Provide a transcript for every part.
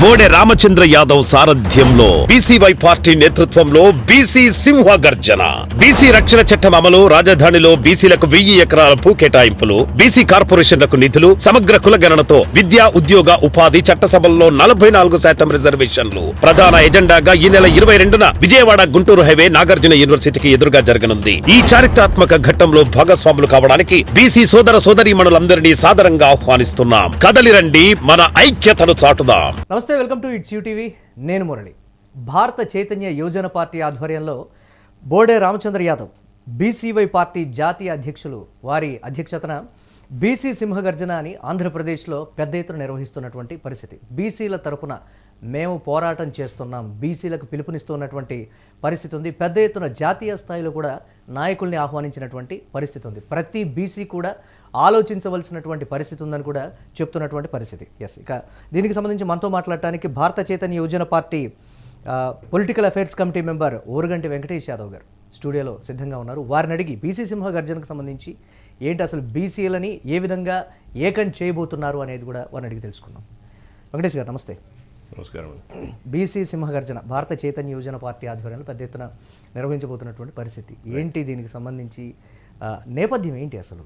బోడే రామచంద్ర యాదవ్ సారథ్యంలో BCY party నేతృత్వంలో BC సింహ గర్జన. బీసీ రక్షణ చట్టం అమలు, రాజధానిలో బీసీలకు 1000 ఎకరాల భూ కేటాయింపులు, బీసీ కార్పొరేషన్లకు నిధులు, సమగ్ర కులగణనతో విద్యా, ఉద్యోగ, ఉపాధి, చట్టసభల్లో 44% రిజర్వేషన్లు ప్రధాన ఎజెండాగా ఈ నెల 22న విజయవాడ గుంటూరు హైవే నాగార్జున యూనివర్సిటీకి ఎదురుగా జరగనుంది. ఈ చారిత్రాత్మక ఘట్టంలో భాగస్వాములు కావడానికి బీసీ సోదర సోదరీమణులందరినీ సాదరంగా ఆహ్వానిస్తున్నాం. కదలిరండి, మన ఐక్యతను చాటుదాం. నమస్తే, వెల్కమ్ టు ఇట్స్ యూటీవీ. నేను మురళి. భారత చైతన్య యువజన పార్టీ ఆధ్వర్యంలో బోడే రామచంద్ర యాదవ్ బీసీవై పార్టీ జాతీయ అధ్యక్షులు వారి అధ్యక్షతన బీసీ సింహగర్జన అని ఆంధ్రప్రదేశ్లో పెద్ద ఎత్తున నిర్వహిస్తున్నటువంటి పరిస్థితి. బీసీల తరపున మేము పోరాటం చేస్తున్నాం, బీసీలకు పిలుపునిస్తున్నటువంటి పరిస్థితి ఉంది. పెద్ద ఎత్తున జాతీయ స్థాయిలో కూడా నాయకుల్ని ఆహ్వానించినటువంటి పరిస్థితి ఉంది. ప్రతి బీసీ కూడా ఆలోచించవలసినటువంటి పరిస్థితి ఉందని కూడా చెప్తున్నటువంటి పరిస్థితి. ఎస్, ఇక దీనికి సంబంధించి మనతో మాట్లాడటానికి భారత చైతన్య యువజన party political affairs committee member Oruganti Venkatesh Yadav గారు స్టూడియోలో సిద్ధంగా ఉన్నారు. వారిని అడిగి బీసీ సింహ గర్జనకు సంబంధించి ఏంటి, అసలు బీసీలని ఏ విధంగా ఏకం చేయబోతున్నారు అనేది కూడా వారిని అడిగి తెలుసుకుందాం. వెంకటేష్ గారు నమస్తే. నమస్కారం. బీసీ సింహగర్జన భారత చైతన్య యువజన పార్టీ ఆధ్వర్యంలో పెద్ద ఎత్తున నిర్వహించబోతున్నటువంటి పరిస్థితి ఏంటి, దీనికి సంబంధించి నేపథ్యం ఏంటి అసలు?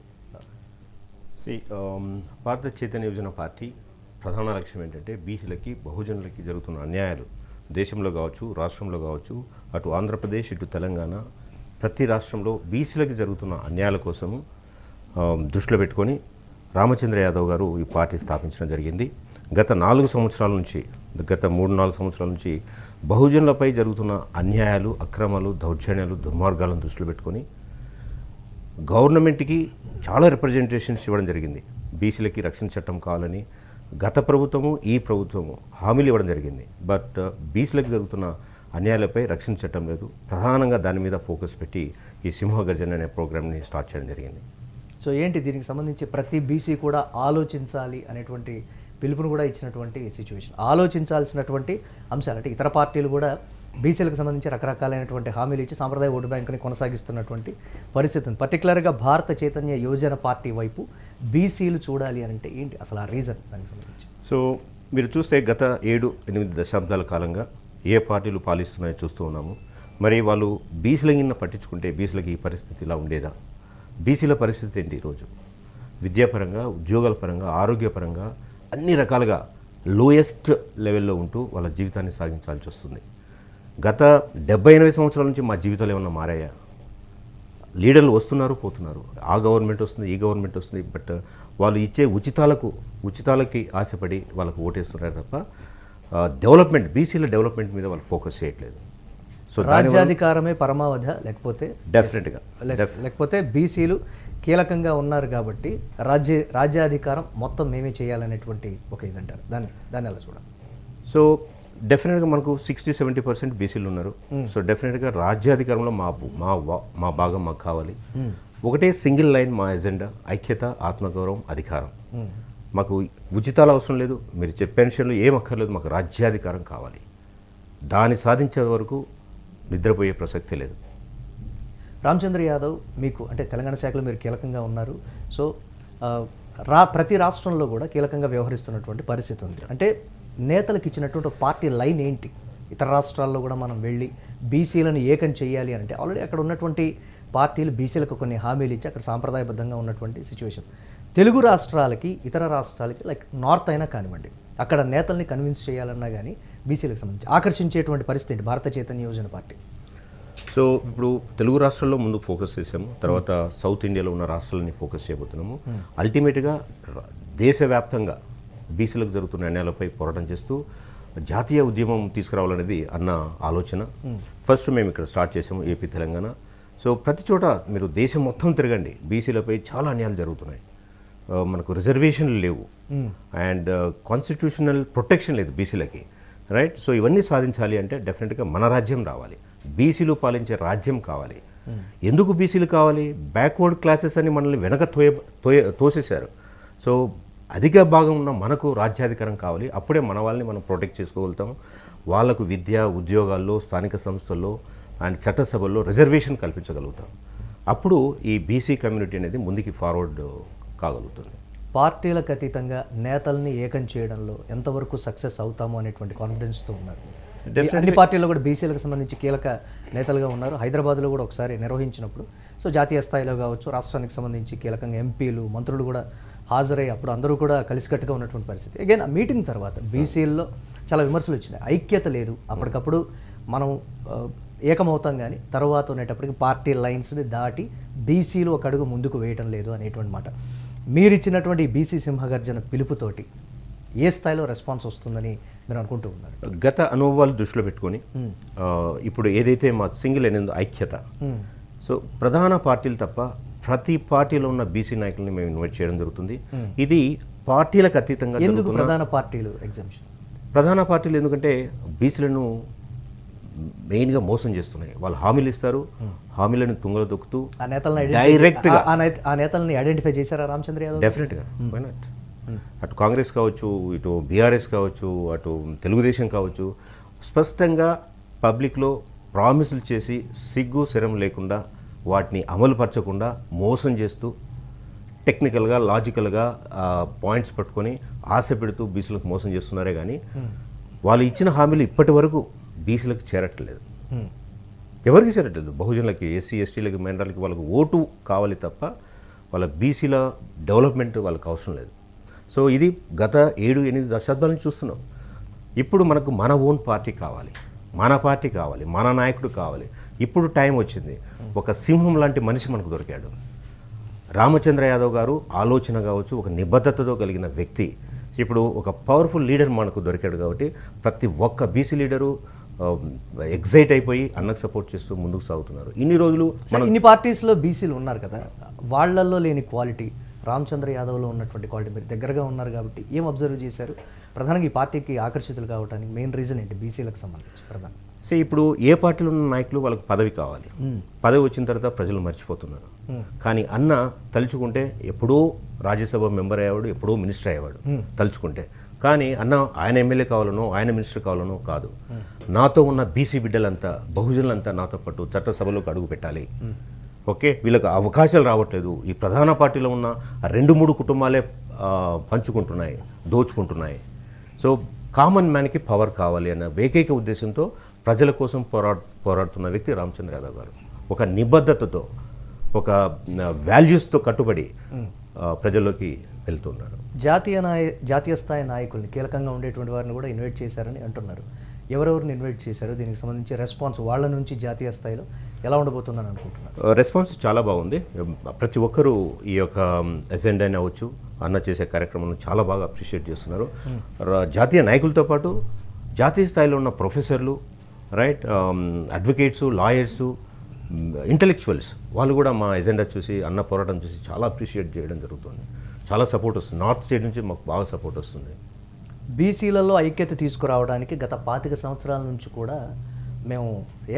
భారత చైతన్య యువజన పార్టీ ప్రధాన లక్ష్యం ఏంటంటే బీసీలకి, బహుజనులకి జరుగుతున్న అన్యాయాలు దేశంలో కావచ్చు, రాష్ట్రంలో కావచ్చు, అటు ఆంధ్రప్రదేశ్, ఇటు తెలంగాణ, ప్రతి రాష్ట్రంలో బీసీలకి జరుగుతున్న అన్యాయాల కోసము దృష్టిలో పెట్టుకొని రామచంద్ర యాదవ్ గారు ఈ పార్టీ స్థాపించడం జరిగింది. గత 3-4 సంవత్సరాల నుంచి బహుజనులపై జరుగుతున్న అన్యాయాలు, అక్రమాలు, దౌర్జన్యాలు, దుర్మార్గాలను దృష్టిలో పెట్టుకొని గవర్నమెంట్కి చాలా రిప్రజెంటేషన్స్ ఇవ్వడం జరిగింది. బీసీలకి రక్షణ చట్టం కావాలని గత ప్రభుత్వము, ఈ ప్రభుత్వము హామీలు ఇవ్వడం జరిగింది. బట్ బీసీలకు జరుగుతున్న అన్యాయాలపై రక్షణ చట్టం లేదు. ప్రధానంగా దాని మీద ఫోకస్ పెట్టి ఈ సింహగర్జన అనే ప్రోగ్రామ్ని స్టార్ట్ చేయడం జరిగింది. సో ఏంటి, దీనికి సంబంధించి ప్రతి బీసీ కూడా ఆలోచించాలి అనేటువంటి పిలుపును కూడా ఇచ్చినటువంటి సిచ్యువేషన్, ఆలోచించాల్సినటువంటి అంశాలు అంటే ఇతర పార్టీలు కూడా బీసీలకు సంబంధించి రకరకాలైనటువంటి హామీలు ఇచ్చి సాంప్రదాయ ఓటు బ్యాంకుని కొనసాగిస్తున్నటువంటి పరిస్థితి ఉంది. పర్టికులర్గా భారత చైతన్య యువజన పార్టీ వైపు బీసీలు చూడాలి అని అంటే ఏంటి అసలు ఆ రీజన్ దానికి సంబంధించి? సో మీరు చూస్తే గత 7-8 దశాబ్దాల కాలంగా ఏ పార్టీలు పాలిస్తున్నాయో చూస్తూ ఉన్నాము. మరి వాళ్ళు బీసీల పట్టించుకుంటే బీసీలకి ఈ పరిస్థితి ఇలా ఉండేదా? బీసీల పరిస్థితి ఏంటి ఈరోజు? విద్యాపరంగా, ఉద్యోగాల పరంగా, ఆరోగ్యపరంగా అన్ని రకాలుగా లోయెస్ట్ లెవెల్లో ఉంటూ వాళ్ళ జీవితాన్ని సాగించాల్సి వస్తుంది. గత 70-80 సంవత్సరాల నుంచి మా జీవితాలు ఏమన్నా మారాయా? లీడర్లు వస్తున్నారు, పోతున్నారు, ఆ గవర్నమెంట్ వస్తుంది, ఈ గవర్నమెంట్ వస్తుంది, బట్ వాళ్ళు ఇచ్చే ఉచితాలకి ఆశపడి వాళ్ళకు ఓటేస్తున్నారు తప్ప డెవలప్మెంట్, బీసీల డెవలప్మెంట్ మీద వాళ్ళు ఫోకస్ చేయట్లేదు. సో రాజ్యాధికారమే పరమావధి, లేకపోతే బీసీలు కీలకంగా ఉన్నారు కాబట్టి రాజ్యాధికారం మొత్తం మేమే చేయాలనేటువంటి ఒక ఇదంటారు. దాన్ని ఎలా చూడాలి? సో డెఫినెట్గా మనకు 60-70% బీసీలు ఉన్నారు. సో డెఫినెట్గా రాజ్యాధికారంలో మా భాగం మాకు కావాలి. ఒకటే సింగిల్ లైన్ మా ఎజెండా, ఐక్యత, ఆత్మగౌరవం, అధికారం. మాకు ఉచితాలు అవసరం లేదు, మీరు చెప్పే పెన్షన్లు ఏం అక్కర్లేదు, మాకు రాజ్యాధికారం కావాలి. దాన్ని సాధించే వరకు నిద్రపోయే ప్రసక్తే లేదు. రామచంద్ర యాదవ్, మీకు అంటే తెలంగాణ శాఖలో మీరు కీలకంగా ఉన్నారు. సో ప్రతి రాష్ట్రంలో కూడా కీలకంగా వ్యవహరిస్తున్నటువంటి పరిస్థితి ఉంది. అంటే నేతలకు ఇచ్చినటువంటి ఒక పార్టీ లైన్ ఏంటి? ఇతర రాష్ట్రాల్లో కూడా మనం వెళ్ళి బీసీలను ఏకం చేయాలి అంటే ఆల్రెడీ అక్కడ ఉన్నటువంటి పార్టీలు బీసీలకు కొన్ని హామీలు ఇచ్చి అక్కడ సాంప్రదాయబద్ధంగా ఉన్నటువంటి సిచ్యువేషన్. తెలుగు రాష్ట్రాలకి, ఇతర రాష్ట్రాలకి లైక్ నార్త్ అయినా కానివ్వండి, అక్కడ నేతల్ని కన్విన్స్ చేయాలన్నా కానీ బీసీలకు సంబంధించి ఆకర్షించేటువంటి పరిస్థితి ఏంటి భారత చైతన్య యువజన పార్టీ? సో ఇప్పుడు తెలుగు రాష్ట్రాల్లో ముందు ఫోకస్ చేసాము, తర్వాత సౌత్ ఇండియాలో ఉన్న రాష్ట్రాలని ఫోకస్ చేయబోతున్నాము. అల్టిమేట్గా దేశవ్యాప్తంగా బీసీలకు జరుగుతున్న అన్యాయాలపై పోరాటం చేస్తూ జాతీయ ఉద్యమం తీసుకురావాలనేది అన్న ఆలోచన. ఫస్ట్ మేము ఇక్కడ స్టార్ట్ చేసాము, ఏపీ, తెలంగాణ. సో ప్రతి చోట మీరు దేశం మొత్తం తిరగండి, బీసీలపై చాలా అన్యాయాలు జరుగుతున్నాయి. మనకు రిజర్వేషన్లు లేవు అండ్ కాన్స్టిట్యూషనల్ ప్రొటెక్షన్ లేదు బీసీలకి, రైట్? సో ఇవన్నీ సాధించాలి అంటే డెఫినెట్గా మన రాజ్యం రావాలి, బీసీలు పాలించే రాజ్యం కావాలి. ఎందుకు బీసీలు కావాలి? బ్యాక్వర్డ్ క్లాసెస్ అని మనల్ని వెనక తోసేశారు. సో అధిక భాగం ఉన్న మనకు రాజ్యాధికారం కావాలి. అప్పుడే మన వాళ్ళని మనం ప్రొటెక్ట్ చేసుకోగలుగుతాం. వాళ్ళకు విద్య, ఉద్యోగాల్లో, స్థానిక సంస్థల్లో అండ్ చట్టసభల్లో రిజర్వేషన్ కల్పించగలుగుతాం. అప్పుడు ఈ బీసీ కమ్యూనిటీ అనేది ముందుకి ఫార్వర్డ్ కాగలుగుతుంది. పార్టీలకు అతీతంగా నేతల్ని ఏకం చేయడంలో ఎంతవరకు సక్సెస్ అవుతాము అనేటువంటి కాన్ఫిడెన్స్తో ఉన్నారు. అన్ని పార్టీల్లో కూడా బీసీలకు సంబంధించి కీలక నేతలుగా ఉన్నారు. హైదరాబాద్లో కూడా ఒకసారి నిర్వహించినప్పుడు సో జాతీయ స్థాయిలో కావచ్చు, రాష్ట్రానికి సంబంధించి కీలకంగా ఎంపీలు, మంత్రులు కూడా హాజరై అప్పుడు అందరూ కూడా కలిసికట్టుగా ఉన్నటువంటి పరిస్థితి. అగైన్ ఆ మీటింగ్ తర్వాత బీసీల్లో చాలా విమర్శలు వచ్చినాయి. ఐక్యత లేదు, అప్పటికప్పుడు మనం ఏకమవుతాం కానీ తర్వాత ఉండేటప్పటికి పార్టీ లైన్స్ని దాటి బీసీలు ఒక అడుగు ముందుకు వేయటం లేదు అనేటువంటి మాట. మీరు ఇచ్చినటువంటి బీసీ సింహగర్జన పిలుపుతోటి ఏ స్థాయిలో రెస్పాన్స్ వస్తుందని మీరు అనుకుంటూ ఉన్నారు? గత అనుభవాలు దృష్టిలో పెట్టుకొని ఇప్పుడు ఏదైతే మా సింగిల్ అనేది ఐక్యత, సో ప్రధాన పార్టీలు తప్ప ప్రతి పార్టీలో ఉన్న బీసీ నాయకుల్ని మేము ఇన్వైట్ చేయడం జరుగుతుంది. ఇది పార్టీలకు అతీతంగా ఎందుకు ప్రధాన పార్టీలు ఎగ్జామ్షన్? ప్రధాన పార్టీలు ఎందుకంటే బీసీలను మెయిన్గా మోసం చేస్తున్నాయి. వాళ్ళు హామీలు ఇస్తారు, హామీలను తుంగలు తొక్కుతూ ఆ నేతల్ని డైరెక్ట్గా ఆ నేతల్ని ఐడెంటిఫై చేశారా రామచంద్ర యాదవ్? డెఫినెట్గా అటు కాంగ్రెస్ కావచ్చు, ఇటు బీఆర్ఎస్ కావచ్చు, అటు తెలుగుదేశం కావచ్చు, స్పష్టంగా పబ్లిక్లో ప్రామిసులు చేసి సిగ్గు శరం లేకుండా వాటిని అమలుపరచకుండా మోసం చేస్తూ టెక్నికల్గా లాజికల్గా పాయింట్స్ పట్టుకొని ఆశ పెడుతూ బీసీలకు మోసం చేస్తున్నారే కానీ వాళ్ళు ఇచ్చిన హామీలు ఇప్పటి వరకు బీసీలకు చేరట్లేదు, ఎవరికి చేరట్లేదు. బహుజనులకి, ఎస్సీ ఎస్టీలకి, మైనారిటీలకి వాళ్ళకి ఓటు కావాలి తప్ప వాళ్ళ బీసీల డెవలప్మెంట్ వాళ్ళకి అవసరం లేదు. సో ఇది గత 7-8 దశాబ్దాల నుంచి చూస్తున్నాం. ఇప్పుడు మనకు మన ఓన్ పార్టీ కావాలి, మన పార్టీ కావాలి, మన నాయకుడు కావాలి. ఇప్పుడు టైం వచ్చింది. ఒక సింహం లాంటి మనిషి మనకు దొరికాడు. రామచంద్ర యాదవ్ గారు ఆలోచన కావచ్చు, ఒక నిబద్ధతతో కలిగిన వ్యక్తి. ఇప్పుడు ఒక పవర్ఫుల్ లీడర్ మనకు దొరికాడు కాబట్టి ప్రతి ఒక్క బీసీ లీడరు ఎగ్జైట్ అయిపోయి అన్నకు సపోర్ట్ చేస్తూ ముందుకు సాగుతున్నారు. ఇన్ని రోజులు ఇన్ని పార్టీస్లో బీసీలు ఉన్నారు కదా, వాళ్ళల్లో లేని క్వాలిటీ రామచంద్ర యాదవ్లో ఉన్నటువంటి క్వాలిటీ, మీరు దగ్గరగా ఉన్నారు కాబట్టి ఏం అబ్జర్వ్ చేశారు? ప్రధానంగా ఈ పార్టీకి ఆకర్షితులు కావడానికి మెయిన్ రీజన్ ఏంటి బీసీలకు సంబంధించి? ప్రధాన సో ఇప్పుడు ఏ పార్టీలో ఉన్న నాయకులు వాళ్ళకి పదవి కావాలి, పదవి వచ్చిన తర్వాత ప్రజలు మర్చిపోతున్నారు. కానీ అన్న తలుచుకుంటే ఎప్పుడో రాజ్యసభ మెంబర్ అయ్యేవాడు, ఎప్పుడో మినిస్టర్ అయ్యేవాడు తలుచుకుంటే. కానీ అన్న ఆయన ఎమ్మెల్యే కావాలనో ఆయన మినిస్టర్ కావాలనో కాదు, నాతో ఉన్న బీసీ బిడ్డలంతా, బహుజనులంతా నాతో పాటు చట్టసభలోకి అడుగు పెట్టాలి. ఓకే, వీళ్ళకి అవకాశాలు రావట్లేదు. ఈ ప్రధాన పార్టీలో ఉన్న 2-3 కుటుంబాలే పంచుకుంటున్నాయి, దోచుకుంటున్నాయి. సో కామన్ మ్యాన్కి పవర్ కావాలి అన్న ఏకైక ఉద్దేశంతో ప్రజల కోసం పోరాడుతున్న వ్యక్తి రామచంద్ర యాదవ్ గారు. ఒక నిబద్ధతతో, ఒక వాల్యూస్తో కట్టుబడి ప్రజల్లోకి వెళ్తున్నారు. జాతీయ స్థాయి నాయకుల్ని, కీలకంగా ఉండేటువంటి వారిని కూడా ఇన్వైట్ చేశారని అంటున్నారు. ఎవరెవరిని ఇన్వైట్ చేశారు? దీనికి సంబంధించి రెస్పాన్స్ వాళ్ళ నుంచి జాతీయ స్థాయిలో ఎలా ఉండబోతుందని అనుకుంటున్నారు? రెస్పాన్స్ చాలా బాగుంది. ప్రతి ఒక్కరూ ఈ యొక్క ఎజెండాని అవ్వచ్చు, అన్న చేసే కార్యక్రమాలను చాలా బాగా అప్రిషియేట్ చేస్తున్నారు. జాతీయ నాయకులతో పాటు జాతీయ స్థాయిలో ఉన్న ప్రొఫెసర్లు, రైట్, అడ్వకేట్స్, లాయర్స్, ఇంటలెక్చువల్స్ వాళ్ళు కూడా మా ఎజెండా చూసి, అన్న పోరాటం చూసి చాలా అప్రిషియేట్ చేయడం జరుగుతుంది. చాలా సపోర్ట్ వస్తుంది. నార్త్ స్టేట్ నుంచి మాకు బాగా సపోర్ట్ వస్తుంది. బీసీలలో ఐక్యత తీసుకురావడానికి గత 25 సంవత్సరాల నుంచి కూడా మేము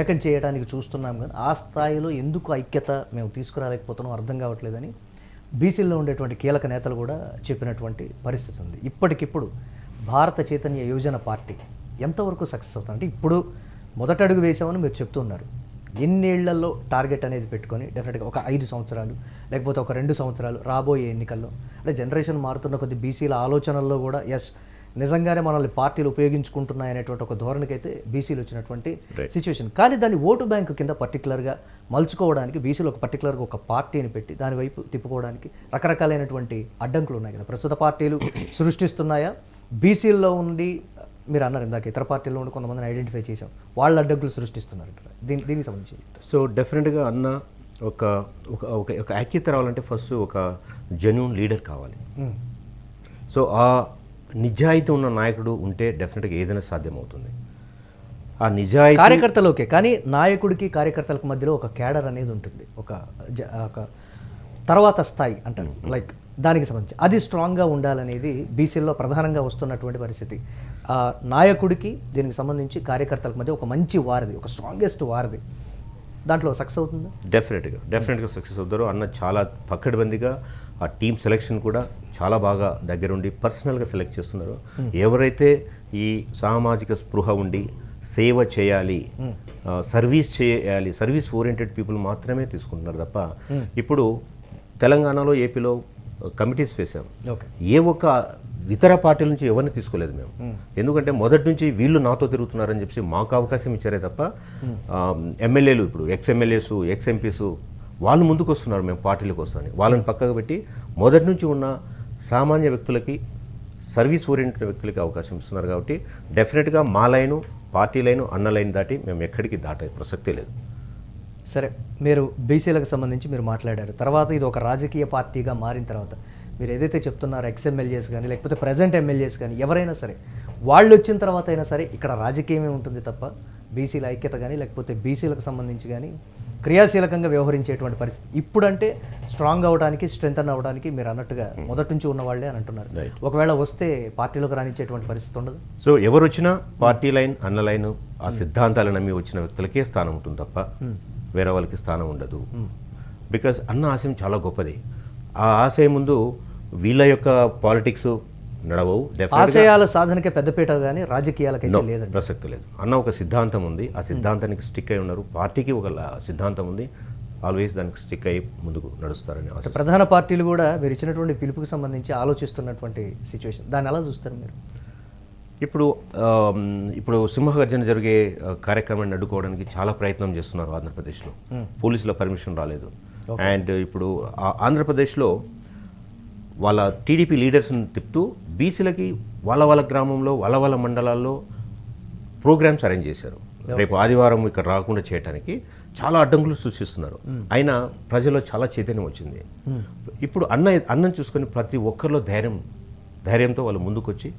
ఏకం చేయడానికి చూస్తున్నాం, కానీ ఆ స్థాయిలో ఎందుకు ఐక్యత మేము తీసుకురాలేకపోతున్నాం అర్థం కావట్లేదని బీసీల్లో ఉండేటువంటి కీలక నేతలు కూడా చెప్పినటువంటి పరిస్థితి ఉంది. ఇప్పటికిప్పుడు భారత చైతన్య యువజన పార్టీ ఎంతవరకు సక్సెస్ అవుతుంది? అంటే ఇప్పుడు మొదటి అడుగు వేసామని మీరు చెప్తున్నారు. ఎన్నేళ్లలో టార్గెట్ అనేది పెట్టుకొని డెఫినెట్గా ఒక 5 సంవత్సరాలు లేకపోతే ఒక 2 సంవత్సరాలు రాబోయే ఎన్నికల్లో, అంటే జనరేషన్ మారుతున్న కొద్ది బీసీల ఆలోచనల్లో కూడా ఎస్ నిజంగానే మనల్ని పార్టీలు ఉపయోగించుకుంటున్నాయనేటువంటి ఒక ధోరణికి అయితే బీసీలు వచ్చినటువంటి సిచ్యువేషన్. కానీ దాన్ని ఓటు బ్యాంకు కింద పర్టికులర్గా మలుచుకోవడానికి బీసీలు ఒక పర్టికులర్గా ఒక పార్టీని పెట్టి దాని వైపు తిప్పుకోవడానికి రకరకాలైనటువంటి అడ్డంకులు ఉన్నాయి కదా. ప్రస్తుత పార్టీలు సృష్టిస్తున్నాయా? బీసీల్లో ఉండి మీరు అన్నారు ఇందాక ఇతర పార్టీల్లో ఉండి కొంతమందిని ఐడెంటిఫై చేసాం, వాళ్ళ అడ్డంకులు సృష్టిస్తున్నారు. దీనికి సంబంధించి సో డెఫినెట్గా అన్న ఒక ఒక ఐక్యత రావాలంటే ఫస్ట్ ఒక జెన్యూన్ లీడర్ కావాలి. సో ఆ నిజాయితీ ఉన్న నాయకుడు ఉంటే డెఫినెట్గా ఏదైనా సాధ్యమవుతుంది. ఆ నిజాయితీ కార్యకర్తలోకే, కానీ నాయకుడికి కార్యకర్తలకు మధ్యలో ఒక క్యాడర్ అనేది ఉంటుంది, ఒక తర్వాత స్థాయి అంటారు, లైక్ దానికి సంబంధించి అది స్ట్రాంగ్గా ఉండాలనేది బీసీల్లో ప్రధానంగా వస్తున్నటువంటి పరిస్థితి. నాయకుడికి దీనికి సంబంధించి కార్యకర్తలకు మధ్య ఒక మంచి వారధి, ఒక స్ట్రాంగెస్ట్ వారధి, దాంట్లో సక్సెస్ అవుతుందా? డెఫినెట్గా సక్సెస్ అవుతారు. అన్న చాలా పక్కడబందిగా ఆ టీమ్ సెలెక్షన్ కూడా చాలా బాగా దగ్గరుండి పర్సనల్గా సెలెక్ట్ చేస్తున్నారు. ఎవరైతే ఈ సామాజిక స్పృహ ఉండి సేవ చేయాలి, సర్వీస్ చేయాలి, సర్వీస్ ఓరియంటెడ్ పీపుల్ మాత్రమే తీసుకుంటున్నారు తప్ప ఇప్పుడు తెలంగాణలో, ఏపీలో కమిటీస్ వేసాం. ఓకే. ఏ ఒక్క ఇతర పార్టీల నుంచి ఎవరిని తీసుకోలేదు మేము. ఎందుకంటే మొదటి నుంచి వీళ్ళు నాతో తిరుగుతున్నారని చెప్పి మాకు అవకాశం ఇచ్చారే తప్ప ఎమ్మెల్యేలు ఇప్పుడు ఎక్స్ఎమ్మెల్యేస్ ఎక్స్ఎంపీస్ వాళ్ళు ముందుకు వస్తున్నారు మేము పార్టీలకు వస్తామని వాళ్ళని పక్కకు పెట్టి మొదటి నుంచి ఉన్న సామాన్య వ్యక్తులకి సర్వీస్ ఓరియంటెడ్ వ్యక్తులకి అవకాశం ఇస్తున్నారు. కాబట్టి డెఫినెట్గా మా లైను పార్టీ లైను అన్న లైన్ దాటి మేము ఎక్కడికి దాటే ప్రసక్తే లేదు. సరే, మీరు బీసీలకు సంబంధించి మీరు మాట్లాడారు. తర్వాత ఇది ఒక రాజకీయ పార్టీగా మారిన తర్వాత మీరు ఏదైతే చెప్తున్నారో ఎక్స్ఎమ్మెల్యేస్ కానీ లేకపోతే ప్రజెంట్ ఎమ్మెల్యేస్ కానీ ఎవరైనా సరే వాళ్ళు వచ్చిన తర్వాత అయినా సరే ఇక్కడ రాజకీయమే ఉంటుంది తప్ప బీసీల ఐక్యత కానీ లేకపోతే బీసీలకు సంబంధించి కానీ క్రియాశీలకంగా వ్యవహరించేటువంటి పరిస్థితి ఇప్పుడంటే స్ట్రాంగ్ అవ్వడానికి స్ట్రెంథన్ అవ్వడానికి మీరు అన్నట్టుగా మొదటి నుంచి ఉన్న వాళ్ళే అని అంటున్నారు. ఒకవేళ వస్తే పార్టీలోకి రానిచ్చేటువంటి పరిస్థితి ఉండదు. సో ఎవరు వచ్చినా పార్టీ లైన్ అన్న లైన్ ఆ సిద్ధాంతాలు నమ్మి వచ్చిన వ్యక్తులకే స్థానం ఉంటుంది తప్ప వేరే వాళ్ళకి స్థానం ఉండదు. బికాజ్ అన్న ఆశయం చాలా గొప్పది. ఆ ఆశయం ముందు వీళ్ళ యొక్క పాలిటిక్స్ నడవవు. ఆశయాల సాధనకే పెద్దపీట కానీ రాజకీయాలకైతే లేదండి, ప్రసక్తి లేదు. అన్న ఒక సిద్ధాంతం ఉంది, ఆ సిద్ధాంతానికి స్టిక్ అయి ఉన్నారు. పార్టీకి ఒక సిద్ధాంతం ఉంది, ఆల్వేస్ దానికి స్టిక్ అయ్యి ముందుకు నడుస్తారని ఆశ. ప్రధాన పార్టీలు కూడా మీరు ఇచ్చినటువంటి పిలుపుకి సంబంధించి ఆలోచిస్తున్నటువంటి సిచ్యువేషన్ దాన్ని ఎలా చూస్తారు మీరు? ఇప్పుడు సింహగర్జన జరిగే కార్యక్రమాన్ని అడ్డుకోవడానికి చాలా ప్రయత్నం చేస్తున్నారు ఆంధ్రప్రదేశ్లో. పోలీసుల పర్మిషన్ రాలేదు. అండ్ ఇప్పుడు ఆంధ్రప్రదేశ్లో వాళ్ళ టీడీపీ లీడర్స్ని తిప్పుతూ బీసీలకి వాళ్ళ గ్రామంలో వాళ్ళ మండలాల్లో ప్రోగ్రామ్స్ అరేంజ్ చేశారు. రేపు ఆదివారం ఇక్కడ రాకుండా చేయడానికి చాలా అడ్డంకులు సృష్టిస్తున్నారు. అయినా ప్రజల్లో చాలా చైతన్యం వచ్చింది. ఇప్పుడు అన్నం చూసుకొని ప్రతి ఒక్కరిలో ధైర్యంతో వాళ్ళు ముందుకొచ్చి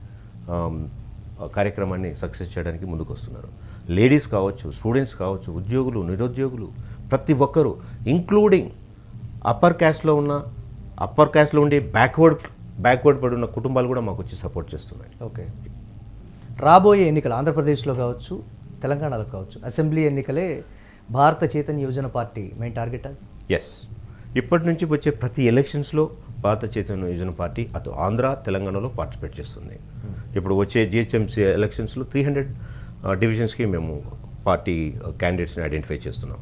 కార్యక్రమాన్ని సక్సెస్ చేయడానికి ముందుకు వస్తున్నారు. లేడీస్ కావచ్చు, స్టూడెంట్స్ కావచ్చు, ఉద్యోగులు, నిరుద్యోగులు, ప్రతి ఒక్కరూ ఇంక్లూడింగ్ అప్పర్ క్యాస్ట్లో ఉండే బ్యాక్వర్డ్ పడి ఉన్న కుటుంబాలు కూడా మాకు వచ్చి సపోర్ట్ చేస్తున్నాయి. ఓకే. రాబోయే ఎన్నికలు ఆంధ్రప్రదేశ్లో కావచ్చు, తెలంగాణలో కావచ్చు, అసెంబ్లీ ఎన్నికలే భారత చైతన్య యువజన పార్టీ మెయిన్ టార్గెట్. ఎస్, ఇప్పటి నుంచి వచ్చే ప్రతి ఎలక్షన్స్లో భారత చైతన్య యువజన పార్టీ అటు ఆంధ్ర తెలంగాణలో పార్టిసిపేట్ చేస్తుంది. ఇప్పుడు వచ్చే జిహెచ్ఎంసీ ఎలక్షన్స్లో 300 డివిజన్స్కి మేము పార్టీ క్యాండిడేట్స్ని ఐడెంటిఫై చేస్తున్నాం.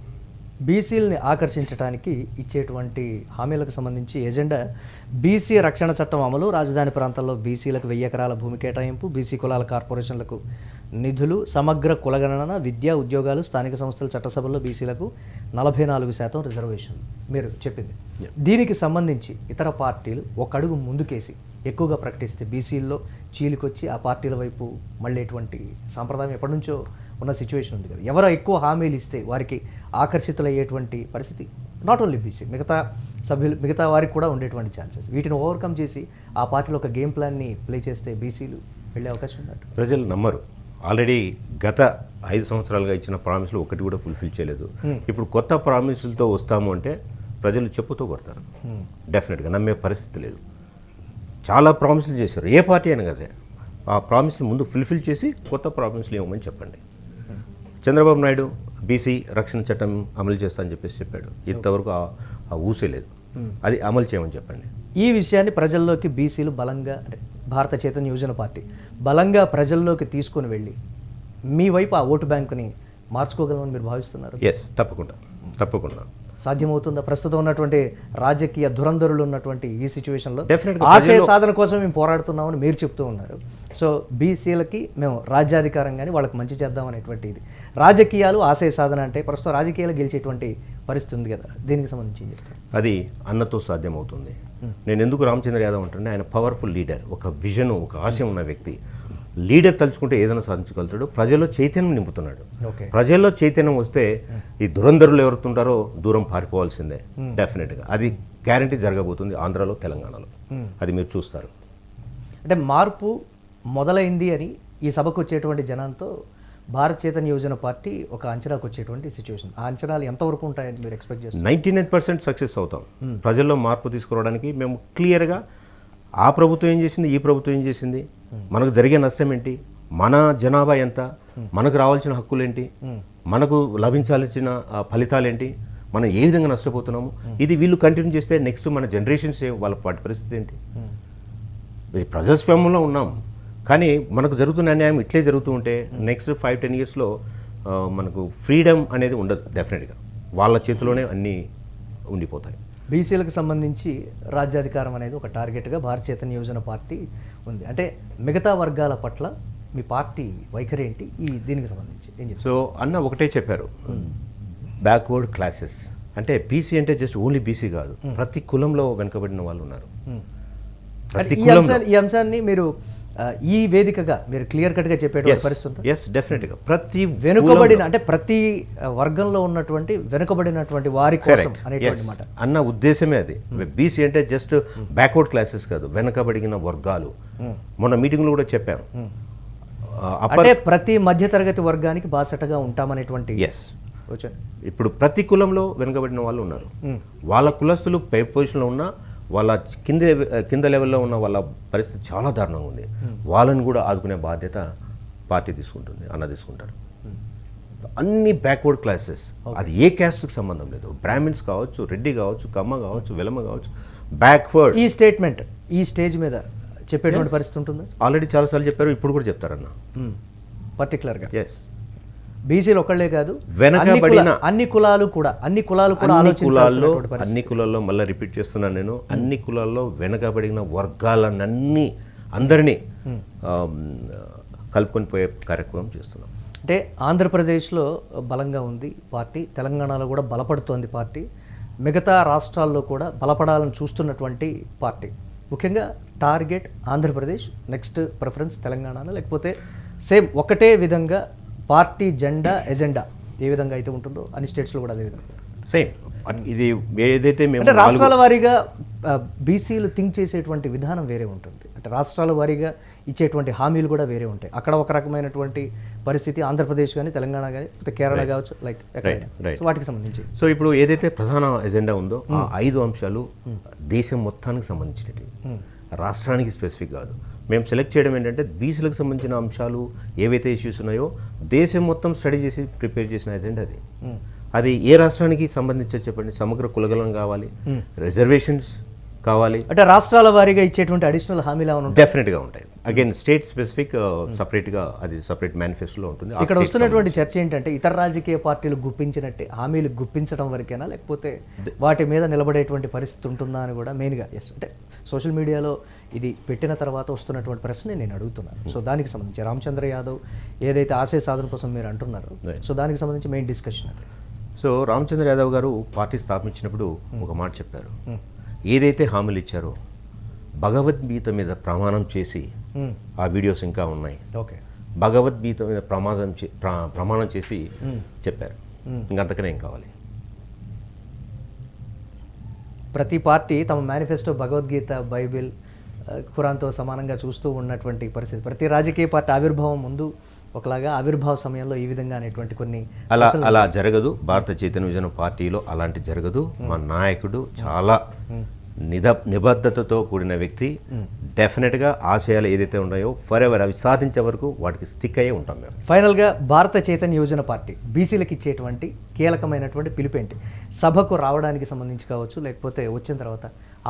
బీసీలని ఆకర్షించడానికి ఇచ్చేటువంటి హామీలకు సంబంధించి ఎజెండా బీసీ రక్షణ చట్టం అమలు, రాజధాని ప్రాంతాల్లో బీసీలకు 1000 ఎకరాల భూమి కేటాయింపు, బీసీ కులాల కార్పొరేషన్లకు నిధులు, సమగ్ర కులగణన, విద్యా ఉద్యోగాలు, స్థానిక సంస్థల చట్టసభల్లో బీసీలకు 44% రిజర్వేషన్ మీరు చెప్పింది. దీనికి సంబంధించి ఇతర పార్టీలు ఒక అడుగు ముందుకేసి ఎక్కువగా ప్రకటిస్తే బీసీల్లో చీలికొచ్చి ఆ పార్టీల వైపు మళ్ళేటువంటి సాంప్రదాయం ఎప్పటి నుంచో ఉన్న సిచ్యువేషన్ ఉంది కదా. ఎవరో ఎక్కువ హామీలు ఇస్తే వారికి ఆకర్షితులయ్యేటువంటి పరిస్థితి నాట్ ఓన్లీ బీసీ మిగతా వారికి కూడా ఉండేటువంటి ఛాన్సెస్. వీటిని ఓవర్కమ్ చేసి ఆ పార్టీలో ఒక గేమ్ ప్లాన్ని ప్లే చేస్తే బీసీలు వెళ్ళే అవకాశం ఉన్నట్టు. ప్రజలు నమ్మరు. ఆల్రెడీ గత 5 సంవత్సరాలుగా ఇచ్చిన ప్రామిస్లు ఒకటి కూడా ఫుల్ఫిల్ చేయలేదు. ఇప్పుడు కొత్త ప్రామిసులతో వస్తాము అంటే ప్రజలు చెప్పుతో కొడతారు. డెఫినెట్గా నమ్మే పరిస్థితి లేదు. చాలా ప్రామిసులు చేశారు, ఏ పార్టీ అయినా కదా. ఆ ప్రామిస్లు ముందు ఫుల్ఫిల్ చేసి కొత్త ప్రామిస్లు ఇవ్వమని చెప్పండి. చంద్రబాబు నాయుడు బీసీ రక్షణ చట్టం అమలు చేస్తా అని చెప్పాడు. ఇంతవరకు ఆ ఊసే లేదు. అది అమలు చేయమని చెప్పండి. ఈ విషయాన్ని ప్రజల్లోకి బీసీలు బలంగా, అంటే భారత చైతన్య యువజన పార్టీ బలంగా ప్రజల్లోకి తీసుకొని వెళ్ళి మీ వైపు ఆ ఓటు బ్యాంకుని మార్చుకోగలమని మీరు భావిస్తున్నారు? ఎస్, తప్పకుండా సాధ్యమవుతుందా? ప్రస్తుతం ఉన్నటువంటి రాజకీయ దురంధరులు ఉన్నటువంటి ఈ సిచ్యువేషన్లో డెఫినెట్గా ఆశయ సాధన కోసం మేము పోరాడుతున్నామని మీరు చెప్తూ ఉన్నారు. సో బీసీలకి మేము రాజ్యాధికారం కానీ వాళ్ళకి మంచి చేద్దాం అనేటువంటి ఇది రాజకీయాలు ఆశయ సాధన అంటే ప్రస్తుతం రాజకీయాలు గెలిచేటువంటి పరిస్థితి ఉంది కదా, దీనికి సంబంధించి చెప్తారు. అది అన్నతో సాధ్యమవుతుంది. నేను ఎందుకు రామచంద్ర యాదవ్ అంటుంటే ఆయన పవర్ఫుల్ లీడర్, ఒక విజన్, ఒక ఆశయం ఉన్న వ్యక్తి. లీడర్ తలుచుకుంటే ఏదైనా సాధించగలుగుతాడు. ప్రజల్లో చైతన్యం నింపుతున్నాడు. ప్రజల్లో చైతన్యం వస్తే ఈ దురంధరులు ఎవరుతుంటారో దూరం పారిపోవాల్సిందే. డెఫినెట్గా అది గ్యారంటీ జరగబోతుంది ఆంధ్రాలో, తెలంగాణలో. అది మీరు చూస్తారు. అంటే మార్పు మొదలైంది అని ఈ సభకు వచ్చేటువంటి జనంతో భారత చైతన్య యువజన పార్టీ ఒక అంచనాకు వచ్చేటువంటి సిచ్యువేషన్. ఆ అంచనాలు ఎంతవరకు ఉంటాయని మీరు ఎక్స్పెక్ట్ చేస్తారు? 99% సక్సెస్ అవుతాం. ప్రజల్లో మార్పు తీసుకురావడానికి మేము క్లియర్గా ఆ ప్రభుత్వం ఏం చేసింది, ఈ ప్రభుత్వం ఏం చేసింది, మనకు జరిగే నష్టం ఏంటి, మన జనాభా ఎంత, మనకు రావాల్సిన హక్కులు ఏంటి, మనకు లభించాల్సిన ఫలితాలు ఏంటి, మనం ఏ విధంగా నష్టపోతున్నాము, ఇది వీళ్ళు కంటిన్యూ చేస్తే నెక్స్ట్ మన జనరేషన్స్ వాళ్ళ వాటి పరిస్థితి ఏంటి. ప్రజాస్వామ్యంలో ఉన్నాం, కానీ మనకు జరుగుతున్న అన్యాయం ఇట్లే జరుగుతూ ఉంటే నెక్స్ట్ 5-10 ఇయర్స్లో మనకు ఫ్రీడమ్ అనేది ఉండదు. డెఫినెట్గా వాళ్ళ చేతిలోనే అన్నీ ఉండిపోతాయి. బీసీలకు సంబంధించి రాజ్యాధికారం అనేది ఒక టార్గెట్గా భారత చైతన్య యోజన పార్టీ ఉంది. అంటే మిగతా వర్గాల పట్ల మీ పార్టీ వైఖరి ఏంటి దీనికి సంబంధించి ఏం చెప్తారు? సో అన్న ఒకటే చెప్పారు, బ్యాక్వర్డ్ క్లాసెస్ అంటే బీసీ అంటే జస్ట్ ఓన్లీ బీసీ కాదు, ప్రతి కులంలో వెనుకబడిన వాళ్ళు ఉన్నారు. ప్రతి ఈ అంశాన్ని మీరు ఈ వేదికగా మీరు క్లియర్ కట్గా చెప్పేటువంటి పరిస్థితి. ఎస్, డెఫినెట్గా ప్రతి వెనుకబడిన అంటే ప్రతి వర్గంలో ఉన్నటువంటి వెనుకబడినటువంటి వారి కోసం అనేటువంటి మాట అన్న ఉద్దేశమే అది. బీసీ అంటే జస్ట్ బ్యాక్వర్డ్ క్లాసెస్ కాదు, వెనకబడిన వర్గాలు. మొన్న మీటింగ్లో కూడా చెప్పాను, అంటే ప్రతి మధ్యతరగతి వర్గానికి బాసటగా ఉంటామనేటువంటి. ఎస్, ఇప్పుడు ప్రతి కులంలో వెనుకబడిన వాళ్ళు ఉన్నారు. వాళ్ళ కులస్తులు పై పొజిషన్లో ఉన్నా వాళ్ళ కింద లెవెల్లో ఉన్న వాళ్ళ పరిస్థితి చాలా దారుణంగా ఉంది. వాళ్ళని కూడా ఆదుకునే బాధ్యత పార్టీ తీసుకుంటుంది, అన్న తీసుకుంటారు. అన్ని బ్యాక్వర్డ్ క్లాసెస్, అది ఏ క్యాస్ట్కి సంబంధం లేదు, బ్రాహ్మిన్స్ కావచ్చు, రెడ్డి కావచ్చు, కమ్మ కావచ్చు, వెలమ కావచ్చు, బ్యాక్వర్డ్. ఈ స్టేట్మెంట్ ఈ స్టేజ్ మీద చెప్పేటువంటి పరిస్థితి ఉంటుంది. ఆల్రెడీ చాలాసార్లు చెప్పారు, ఇప్పుడు కూడా చెప్తారన్న పర్టికులర్గా. ఎస్, బీసీలు ఒక్కళ్ళే కాదు, వెనకబడిన అన్ని కులాలు కూడా అన్ని కులాల్లో మళ్ళీ రిపీట్ చేస్తున్నాను నేను, అన్ని కులాల్లో వెనకబడిన వర్గాలన్నీ అందరినీ కలుపుకొని పోయే కార్యక్రమం చేస్తున్నాం. అంటే ఆంధ్రప్రదేశ్లో బలంగా ఉంది పార్టీ, తెలంగాణలో కూడా బలపడుతోంది పార్టీ, మిగతా రాష్ట్రాల్లో కూడా బలపడాలని చూస్తున్నటువంటి పార్టీ. ముఖ్యంగా టార్గెట్ ఆంధ్రప్రదేశ్, నెక్స్ట్ ప్రిఫరెన్స్ తెలంగాణలో, లేకపోతే సేమ్ ఒకటే విధంగా పార్టీ జెండా ఎజెండా ఏ విధంగా అయితే ఉంటుందో అన్ని స్టేట్స్లో కూడా అదే విధంగా సేమ్. ఇది ఏదైతే మేము అంటే రాష్ట్రాల వారీగా బీసీలు థింక్ చేసేటువంటి విధానం వేరే ఉంటుంది. అంటే రాష్ట్రాల వారీగా ఇచ్చేటువంటి హామీలు కూడా వేరే ఉంటాయి. అక్కడ ఒక రకమైనటువంటి పరిస్థితి, ఆంధ్రప్రదేశ్ కానీ తెలంగాణ కానీ కేరళ కావచ్చు, లైక్ వాటికి సంబంధించి. సో ఇప్పుడు ఏదైతే ప్రధాన ఎజెండా ఉందో ఆ 5 అంశాలు దేశం మొత్తానికి సంబంధించినవి, రాష్ట్రానికి స్పెసిఫిక్ కాదు. మేము సెలెక్ట్ చేయడం ఏంటంటే బీసీలకు సంబంధించిన అంశాలు ఏవైతే ఇష్యూస్ ఉన్నాయో దేశం మొత్తం స్టడీ చేసి ప్రిపేర్ చేసిన ఎజెండా అది. అది ఏ రాష్ట్రానికి సంబంధించి చెప్పండి, సమగ్ర కులగలం కావాలి, రిజర్వేషన్స్ కావాలి, అంటే రాష్ట్రాల వారీగా ఇచ్చేటువంటి అడిషనల్ హామీలు ఏమైనా డెఫినెట్గా ఉంటాయి. అగైన్ స్టేట్ స్పెసిఫిక్ సపరేట్గా అది సపరేట్ మేనిఫెస్టోలో ఉంటుంది. ఇక్కడ వస్తున్నటువంటి చర్చ ఏంటంటే ఇతర రాజకీయ పార్టీలు గుప్పించినట్టే హామీలు గుప్పించడం వరకేనా, లేకపోతే వాటి మీద నిలబడేటువంటి పరిస్థితి ఉంటుందా అని కూడా మెయిన్గా. ఎస్, అంటే సోషల్ మీడియాలో ఇది పెట్టిన తర్వాత వస్తున్నటువంటి ప్రశ్న నేను అడుగుతున్నాను. సో దానికి సంబంధించి రామచంద్ర యాదవ్ ఏదైతే ఆశయ సాధన కోసం మీరు అంటున్నారో, సో దానికి సంబంధించి మెయిన్ డిస్కషన్ అది. సో రామచంద్ర యాదవ్ గారు పార్టీ స్థాపించినప్పుడు ఒక మాట చెప్పారు, ఏదైతే హామీలు ఇచ్చారో భగవద్గీత మీద ప్రమాణం చేసి, ఆ వీడియోస్ ఇంకా ఉన్నాయి, ఓకే, భగవద్గీత మీద ప్రమాణం చేసి చెప్పారు. ఇంకంతకనే ఏం కావాలి? ప్రతి పార్టీ తమ మేనిఫెస్టో భగవద్గీత, బైబిల్, ఖురాన్తో సమానంగా చూస్తూ ఉన్నటువంటి పరిస్థితి. ప్రతి రాజకీయ పార్టీ ఆవిర్భావం ముందు ఒకలాగా, ఆవిర్భావ సమయంలో ఈ విధంగా అనేటువంటి కొన్ని అలా జరగదు. భారత చైతన్య యోజన పార్టీలో అలాంటి జరగదు. మా నాయకుడు చాలా నిబద్ధతతో కూడిన వ్యక్తి. డెఫినెట్గా ఆశయాలు ఏదైతే ఉన్నాయో ఫర్ ఎవర్ అవి సాధించే వరకు వాటికి స్టిక్ అయ్యే ఉంటాం మేము. ఫైనల్గా భారత చైతన్య యోజన పార్టీ బీసీలకు ఇచ్చేటువంటి కీలకమైనటువంటి పిలుపేంటి? సభకు రావడానికి సంబంధించి కావచ్చు, లేకపోతే వచ్చిన తర్వాత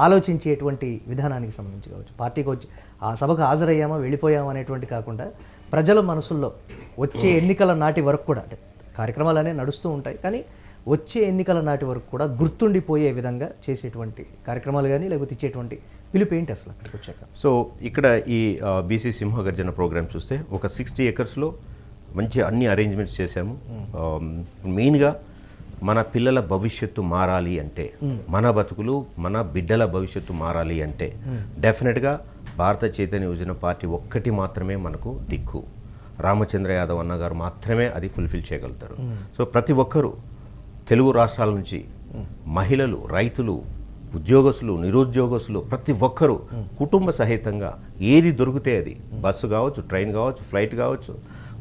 ఆలోచించేటువంటి విధానానికి సంబంధించి కావచ్చు, పార్టీకి వచ్చి ఆ సభకు హాజరయ్యామా వెళ్ళిపోయామా అనేటువంటి కాకుండా ప్రజల మనసుల్లో వచ్చే ఎన్నికల నాటి వరకు కూడా, అంటే కార్యక్రమాలు అనేవి నడుస్తూ ఉంటాయి కానీ వచ్చే ఎన్నికల నాటి వరకు కూడా గుర్తుండిపోయే విధంగా చేసేటువంటి కార్యక్రమాలు కానీ, లేకపోతే ఇచ్చేటువంటి పిలుపు ఏంటి అసలు అక్కడికి వచ్చాక? సో ఇక్కడ ఈ బీసీ సింహగర్జన ప్రోగ్రామ్ చూస్తే ఒక 60 acres మంచి అన్ని అరేంజ్మెంట్స్ చేశాము. మెయిన్గా మన పిల్లల భవిష్యత్తు మారాలి అంటే, మన బతుకులు మన బిడ్డల భవిష్యత్తు మారాలి అంటే డెఫినెట్గా భారత చైతన్య యోజన పార్టీ ఒక్కటి మాత్రమే మనకు దిక్కు. రామచంద్ర యాదవ్ అన్న గారు మాత్రమే అది ఫుల్ఫిల్ చేయగలుగుతారు. సో ప్రతి ఒక్కరూ తెలుగు రాష్ట్రాల నుంచి మహిళలు, రైతులు, ఉద్యోగస్తులు, నిరుద్యోగస్తులు ప్రతి ఒక్కరూ కుటుంబ సహితంగా ఏది దొరికితే అది, బస్సు కావచ్చు, ట్రైన్ కావచ్చు, ఫ్లైట్ కావచ్చు,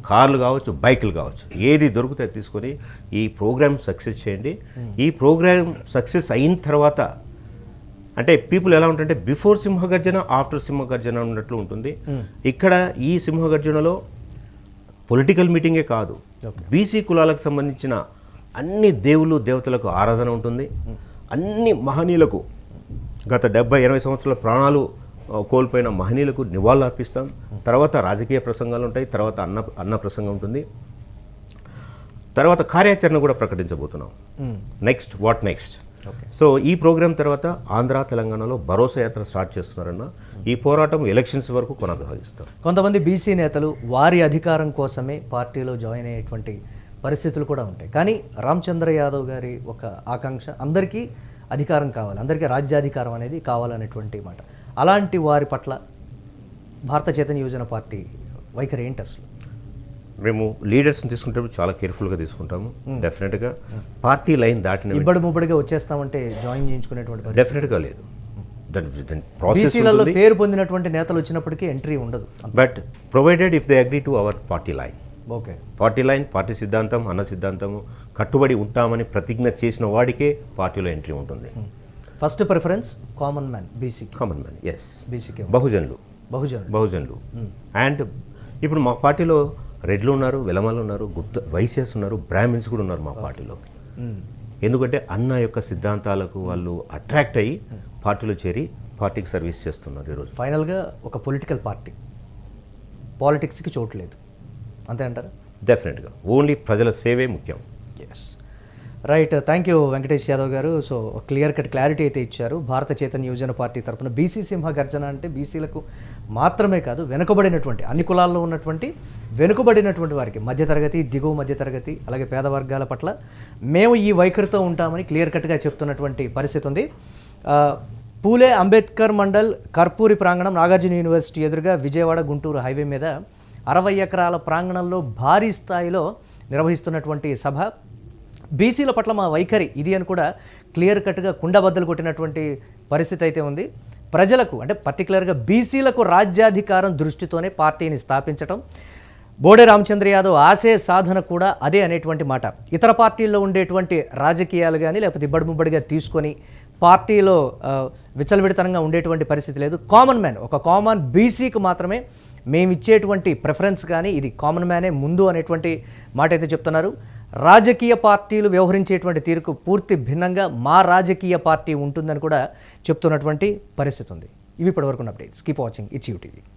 కార్లు కావచ్చు, బైకులు కావచ్చు, ఏది దొరికితే తీసుకొని ఈ ప్రోగ్రామ్ సక్సెస్ చేయండి. ఈ ప్రోగ్రామ్ సక్సెస్ అయిన తర్వాత అంటే పీపుల్ ఎలా ఉంటుంటే బిఫోర్ సింహగర్జన, ఆఫ్టర్ సింహగర్జన ఉన్నట్లు ఉంటుంది. ఇక్కడ ఈ సింహగర్జనలో పొలిటికల్ మీటింగే కాదు, బీసీ కులాలకు సంబంధించిన అన్ని దేవుళ్ళు దేవతలకు ఆరాధన ఉంటుంది. అన్ని మహనీయులకు గత 70-80 సంవత్సరాల ప్రాణాలు కోల్పోయిన మహనీయులకు నివాళులు అర్పిస్తాం. తర్వాత రాజకీయ ప్రసంగాలు ఉంటాయి, తర్వాత అన్న ప్రసంగం ఉంటుంది, తర్వాత కార్యాచరణ కూడా ప్రకటించబోతున్నాం. Next what next. సో ఈ ప్రోగ్రామ్ తర్వాత ఆంధ్ర తెలంగాణలో భరోసా యాత్ర స్టార్ట్ చేస్తున్నారన్న ఈ పోరాటం ఎలక్షన్స్ వరకు కొనసాగిస్తారు. కొంతమంది బీసీ నేతలు వారి అధికారం కోసమే పార్టీలో జాయిన్ అయ్యేటువంటి పరిస్థితులు కూడా ఉంటాయి. కానీ రామచంద్ర యాదవ్ గారి ఒక ఆకాంక్ష అందరికీ అధికారం కావాలి, అందరికీ రాజ్యాధికారం అనేది కావాలనేటువంటి మాట. అలాంటి వారి పట్ల భారత చైతన్య యువజన పార్టీ వైఖరి ఏంటి అసలు? మేము లీడర్స్ని తీసుకుంటప్పుడు చాలా కేర్ఫుల్గా తీసుకుంటాము. డెఫినెట్గా పార్టీ లైన్ దాటిన ఇబ్బడి ముబ్బడిగా వచ్చేస్తామంటే జాయిన్ చేయించుకునేటువంటి పరిస్థితి డెఫినెట్గా లేదు. ప్రాసెస్ బీసీలలో పేరు పొందినటువంటి నేతలు వచ్చినప్పటికీ ఎంట్రీ ఉండదు. But provided if they agree to our party line. Okay, party line, party సిద్ధాంతం, అన్న సిద్ధాంతము కట్టుబడి ఉంటామని ప్రతిజ్ఞ చేసిన వాడికే పార్టీలో ఎంట్రీ ఉంటుంది. ఫస్ట్ ప్రిఫరెన్స్ కామన్ మ్యాన్, బీసీకి. Common man, yes. బీసీకి బహుజనులు. అండ్ ఇప్పుడు మా పార్టీలో రెడ్లు ఉన్నారు, వెలమలు ఉన్నారు, వైశ్యాస్ ఉన్నారు, బ్రాహ్మిన్స్ కూడా ఉన్నారు మా పార్టీలో. ఎందుకంటే అన్న యొక్క సిద్ధాంతాలకు వాళ్ళు అట్రాక్ట్ అయ్యి పార్టీలో చేరి పార్టీకి సర్వీస్ చేస్తున్నారు ఈరోజు. ఫైనల్గా ఒక పొలిటికల్ పార్టీ, పాలిటిక్స్కి చోటు లేదు, అంతే అంటారా? డెఫినెట్గా ఓన్లీ ప్రజల సేవే ముఖ్యం. Yes, right. Thank you Venkatesh Yadav గారు. సో క్లియర్ కట్ క్లారిటీ అయితే ఇచ్చారు. భారత చైతన్య యువజన పార్టీ తరఫున బీసీ సింహ గర్జన అంటే బీసీలకు మాత్రమే కాదు, వెనుకబడినటువంటి అన్ని కులాల్లో ఉన్నటువంటి వెనుకబడినటువంటి వారికి, మధ్యతరగతి, దిగువ మధ్యతరగతి, అలాగే పేద వర్గాల పట్ల మేము ఈ వైఖరితో ఉంటామని క్లియర్ కట్గా చెప్తున్నటువంటి పరిస్థితి ఉంది. పూలే అంబేద్కర్ మండల్ కర్పూరి ప్రాంగణం, నాగార్జున యూనివర్సిటీ ఎదురుగా విజయవాడ గుంటూరు హైవే మీద 60 ఎకరాల ప్రాంగణంలో భారీ స్థాయిలో నిర్వహిస్తున్నటువంటి సభ. బీసీల పట్ల మా వైఖరి ఇది అని కూడా క్లియర్ కట్గా కుండబద్దలు కొట్టినటువంటి పరిస్థితి అయితే ఉంది. ప్రజలకు అంటే పర్టికులర్గా బీసీలకు రాజ్యాధికారం దృష్టితోనే పార్టీని స్థాపించటం, బోడే రామచంద్ర యాదవ్ ఆశయ సాధన కూడా అదే అనేటువంటి మాట. ఇతర పార్టీల్లో ఉండేటువంటి రాజకీయాలు కానీ లేకపోతే ఇబ్బడి ముబ్బడిగా తీసుకొని పార్టీలో విచ్చలవిడితనంగా ఉండేటువంటి పరిస్థితి లేదు. కామన్ మ్యాన్, ఒక కామన్ బీసీకి మాత్రమే మేము ఇచ్చేటువంటి ప్రిఫరెన్స్ కానీ ఇది కామన్ మ్యానే ముందు అనేటువంటి మాట అయితే చెప్తున్నారు. రాజకీయ పార్టీలు వ్యవహరించేటువంటి తీరుకు పూర్తి భిన్నంగా మా రాజకీయ పార్టీ ఉంటుందని కూడా చెప్తున్నటువంటి పరిస్థితి ఉంది. ఇవి ఇప్పటివరకు updates. Keep watching it's UTV.